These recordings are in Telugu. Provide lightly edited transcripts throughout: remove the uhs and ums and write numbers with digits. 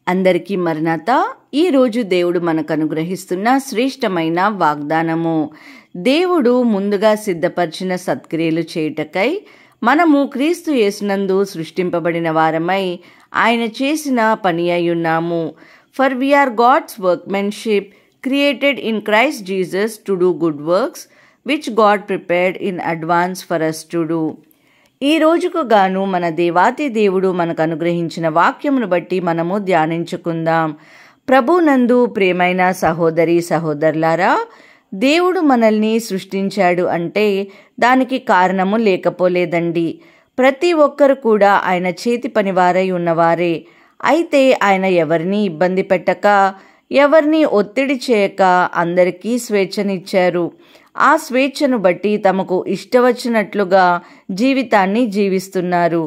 అందరికీ మరణాత. ఈరోజు దేవుడు మనకు అనుగ్రహిస్తున్న శ్రేష్టమైన వాగ్దానము. దేవుడు ముందుగా సిద్ధపరిచిన సత్క్రియలు చేయుటకై మనము క్రీస్తు యేసునందు సృష్టింపబడిన వారమై ఆయన చేసిన పని అయి ఉన్నాము. For we are God's workmanship created in Christ Jesus to do good works which God prepared in advance for us to do. ఈ రోజుకు గాను మన దేవాతి దేవుడు మనకు అనుగ్రహించిన వాక్యమును బట్టి మనము ధ్యానించుకుందాం. ప్రభునందు ప్రియమైన సహోదరి సహోదరులారా, దేవుడు మనల్ని సృష్టించాడు అంటే దానికి కారణము లేకపోలేదండి. ప్రతి ఒక్కరు కూడా ఆయన చేతి పనివారై ఉన్నవారే. అయితే ఆయన ఎవరిని ఇబ్బంది పెట్టక, ఎవరిని ఒత్తిడి చేయక అందరికీ స్వేచ్ఛనిచ్చారు. ఆ స్వేచ్ఛను బట్టి తమకు ఇష్టవచ్చినట్లుగా జీవితాన్ని జీవిస్తున్నారు.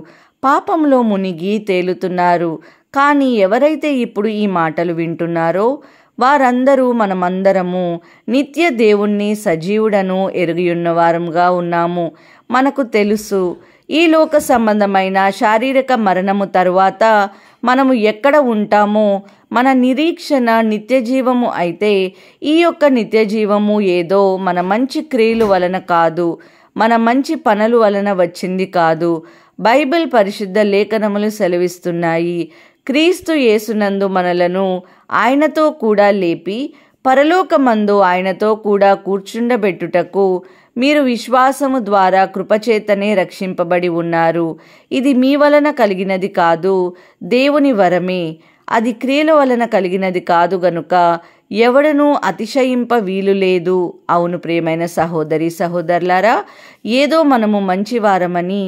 పాపంలో మునిగి తేలుతున్నారు. కానీ ఎవరైతే ఇప్పుడు ఈ మాటలు వింటున్నారో వారందరూ మనమందరము నిత్య దేవుణ్ణి సజీవుడను ఎరిగియున్నవారంగా ఉన్నాము. మనకు తెలుసు ఈ లోక సంబంధమైన శారీరక మరణము తరువాత మనము ఎక్కడ ఉంటామో మన నిరీక్షణ నిత్యజీవము అయితే ఈ యొక్క నిత్యజీవము ఏదో మన మంచి క్రియలు వలన కాదు, మన మంచి పనుల వలన వచ్చింది కాదు. బైబిల్ పరిశుద్ధ లేఖనములు సెలవిస్తున్నాయి. క్రీస్తు యేసునందు మనలను ఆయనతో కూడా లేపి పరలోకమందు ఆయనతో కూడా కూర్చుండబెట్టుటకు మీరు విశ్వాసము ద్వారా కృపచేతనే రక్షింపబడి ఉన్నారు. ఇది మీ వలన కలిగినది కాదు, దేవుని వరమే. అది క్రియల వలన కలిగినది కాదు గనుక ఎవడనూ అతిశయింప వీలు లేదు. అవును ప్రియమైన సహోదరి సహోదరులారా, ఏదో మనము మంచివారమని,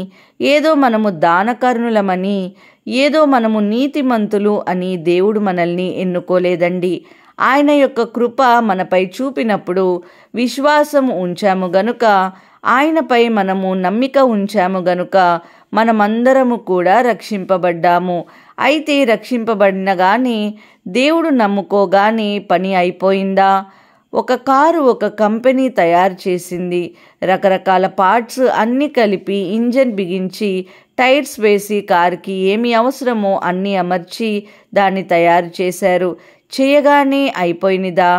ఏదో మనము దానకరుణులమని, ఏదో మనము నీతిమంతులు అని దేవుడు మనల్ని ఎన్నుకోలేదండి. ఆయన యొక్క కృప మనపై చూపినప్పుడు విశ్వాసం ఉంచాము గనుక, ఆయనపై మనము నమ్మిక ఉంచాము గనుక మనమందరము కూడా రక్షింపబడ్డాము. అయితే రక్షింపబడినగానే దేవుడు నమ్ముకోగానే పని అయిపోయిందా? ఒక కారు ఒక కంపెనీ తయారు చేసింది. రకరకాల పార్ట్స్ అన్నీ కలిపి ఇంజన్ బిగించి టైర్స్ వేసి కారుకి ఏమి అవసరమో అన్నీ అమర్చి దాన్ని తయారు చేశారు. చేయగానే అయిపోయినదా?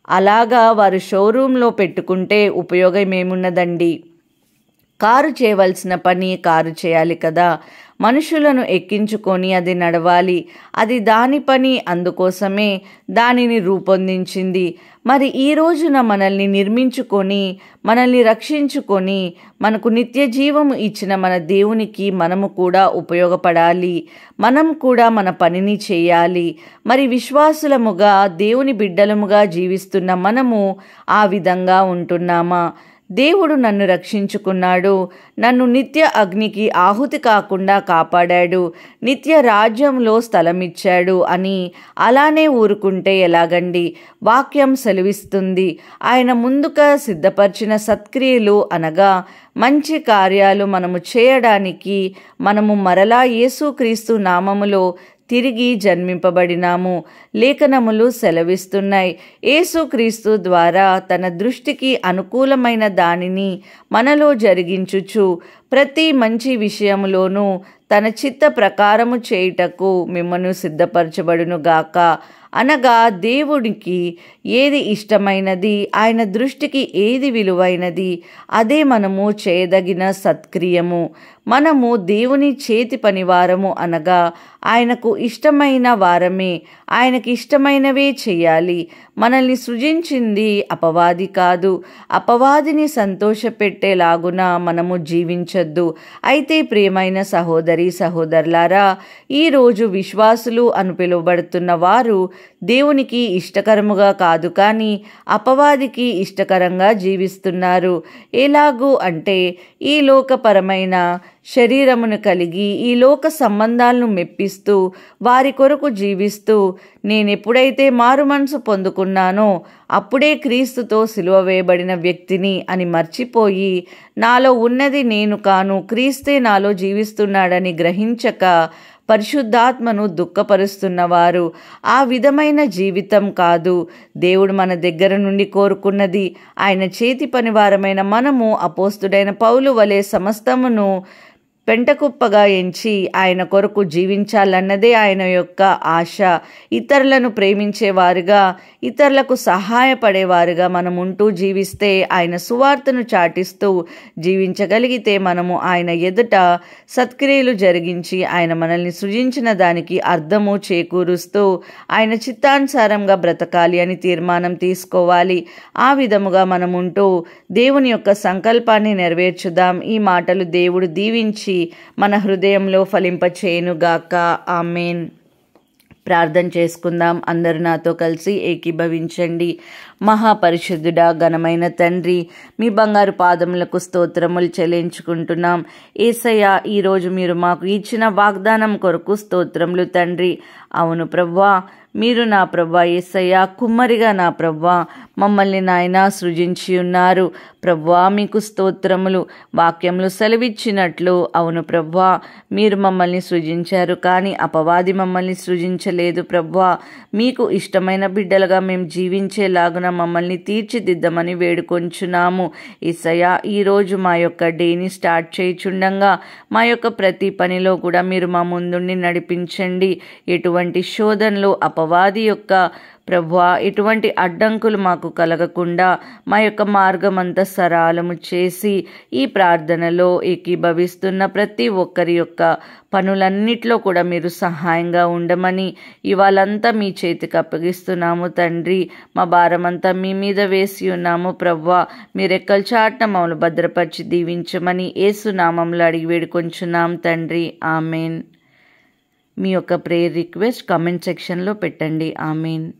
అలాగా వారు షోరూంలో పెట్టుకుంటే ఉపయోగం ఏమున్నదండి? కారు చేయవలసిన పని కారు చేయాలి కదా. మనుషులను ఎక్కించుకొని అది నడవాలి. అది దాని పని, అందుకోసమే దానిని రూపొందించింది. మరి ఈ రోజున మనల్ని నిర్మించుకొని, మనల్ని రక్షించుకొని, మనకు నిత్య జీవము ఇచ్చిన మన దేవునికి మనము కూడా ఉపయోగపడాలి. మనం కూడా మన పనిని చేయాలి. మరి విశ్వాసులముగా దేవుని బిడ్డలముగా జీవిస్తున్న మనము ఆ విధంగా ఉంటున్నామా? దేవుడు నన్ను రక్షించుకున్నాడు, నన్ను నిత్య అగ్నికి ఆహుతి కాకుండా కాపాడాడు, నిత్య రాజ్యంలో స్థలమిచ్చాడు అని అలానే ఊరుకుంటే ఎలాగండి? వాక్యం సెలవిస్తుంది, ఆయన ముందుగా సిద్ధపరిచిన సత్క్రియలు అనగా మంచి కార్యాలు మనము చేయడానికి మనము మరలా యేసుక్రీస్తు నామములో తిరిగి జన్మింపబడినాము. లేఖనములు సెలవిస్తున్నాయి, యేసుక్రీస్తు ద్వారా తన దృష్టికి అనుకూలమైన దానిని మనలో జరిగించుచు ప్రతి మంచి విషయములోనూ తన చిత్త ప్రకారము చేయుటకు మిమ్మను సిద్ధపరచబడునుగాక. అనగా దేవుడికి ఏది ఇష్టమైనది, ఆయన దృష్టికి ఏది విలువైనది, అదే మనము చేయదగిన సత్క్రియము. మనము దేవుని చేతి పనివారము అనగా ఆయనకు ఇష్టమైన వారమే. ఆయనకి ఇష్టమైనవే చేయాలి. మనల్ని సృజించింది అపవాది కాదు. అపవాదిని సంతోషపెట్టేలాగున మనము జీవించొద్దు. అయితే ప్రియమైన సహోదరి సహోదరులారా, ఈరోజు విశ్వాసులు అని పిలువబడుతున్న వారు దేవునికి ఇష్టకరముగా కాదు కానీ అపవాదికి ఇష్టకరంగా జీవిస్తున్నారు. ఎలాగూ అంటే ఈ లోకపరమైన శరీరమును కలిగి ఈ లోక సంబంధాలను మెప్పిస్తూ వారి కొరకు జీవిస్తూ, నేనెప్పుడైతే మారు మనసు పొందుకున్నానో అప్పుడే క్రీస్తుతో సిలువ వేయబడిన వ్యక్తిని అని మర్చిపోయి, నాలో ఉన్నది నేను కాను, క్రీస్తే నాలో జీవిస్తున్నాడని గ్రహించక పరిశుద్ధాత్మను దుఃఖపరుస్తున్నవారు. ఆ విధమైన జీవితం కాదు దేవుడు మన దగ్గర నుండి కోరుకున్నది. ఆయన చేతి పనివారమైన మనము అపోస్తుడైన పౌలు వలె సమస్తమును పెంటకుప్పగా ఎంచి ఆయన కొరకు జీవించాలన్నదే ఆయన యొక్క ఆశ. ఇతరులను ప్రేమించేవారుగా, ఇతరులకు సహాయపడేవారుగా మనం ఉంటూ జీవిస్తే, ఆయన సువార్తను చాటిస్తూ జీవించగలిగితే మనము ఆయన ఎదుట సత్క్రియలు జరిగించి ఆయన మనల్ని సృజించిన దానికి అర్థము చేకూరుస్తూ ఆయన చిత్తానుసారంగా బ్రతకాలి అని తీర్మానం తీసుకోవాలి. ఆ విధముగా మనం ఉంటూ దేవుని యొక్క సంకల్పాన్ని నెరవేర్చుదాం. ఈ మాటలు దేవుడు దీవించి మన హృదయంలో ఫలింపచేయునుగాక. ఆమేన్. ప్రార్థన చేసుకుందాం. అందరూ నాతో కలిసి ఏకీభవించండి. మహాపరిశుద్ధుడా, ఘనమైన తండ్రి, మీ బంగారు పాదములకు స్తోత్రములు చెల్లించుకుంటున్నాం. యేసయ్య, ఈరోజు మీరు మాకు ఇచ్చిన వాగ్దానం కొరకు స్తోత్రములు తండ్రి. అవును ప్రభువా, మీరు నా ప్రభువా యేసయ్య, కుమ్మరిగా నా ప్రభువా మమ్మల్ని నాయన సృజించి ఉన్నారు. ప్రభువా మీకు స్తోత్రములు. వాక్యములు సెలవిచ్చినట్లు అవును ప్రభువా, మీరు మమ్మల్ని సృజించారు, కానీ అపవాది మమ్మల్ని సృజించలేదు. ప్రభువా, మీకు ఇష్టమైన బిడ్డలుగా మేము జీవించేలాగున మమ్మల్ని తీర్చిదిద్దమని వేడుకొంచున్నాము. యేసయ్య, ఈరోజు మా యొక్క డేని స్టార్ట్ చేయుచుండగా మా యొక్క ప్రతి పనిలో కూడా మీరు మా ముందుండి నడిపించండి. ఎటువంటి శోధనలు, అపవాది యొక్క ప్రభువా, ఎటువంటి అడ్డంకులు మాకు కలగకుండా మా యొక్క మార్గం అంతా సరళము చేసి, ఈ ప్రార్థనలో ఏకీభవిస్తున్న ప్రతి ఒక్కరి యొక్క పనులన్నిట్లో కూడా మీరు సహాయంగా ఉండమని ఇవాళంతా మీ చేతికి అప్పగిస్తున్నాము తండ్రి. మా భారమంతా మీ మీద వేసి ఉన్నాము ప్రభువా. మీరు రెక్కల చాటున మమ్మల్ని భద్రపరిచి దీవించమని యేసు నామములో అడిగి వేడుకొంచున్నాం తండ్రి. ఆమెన్. మీ యొక్క ప్రేయర్ రిక్వెస్ట్ కామెంట్ సెక్షన్లో పెట్టండి. ఆమెన్.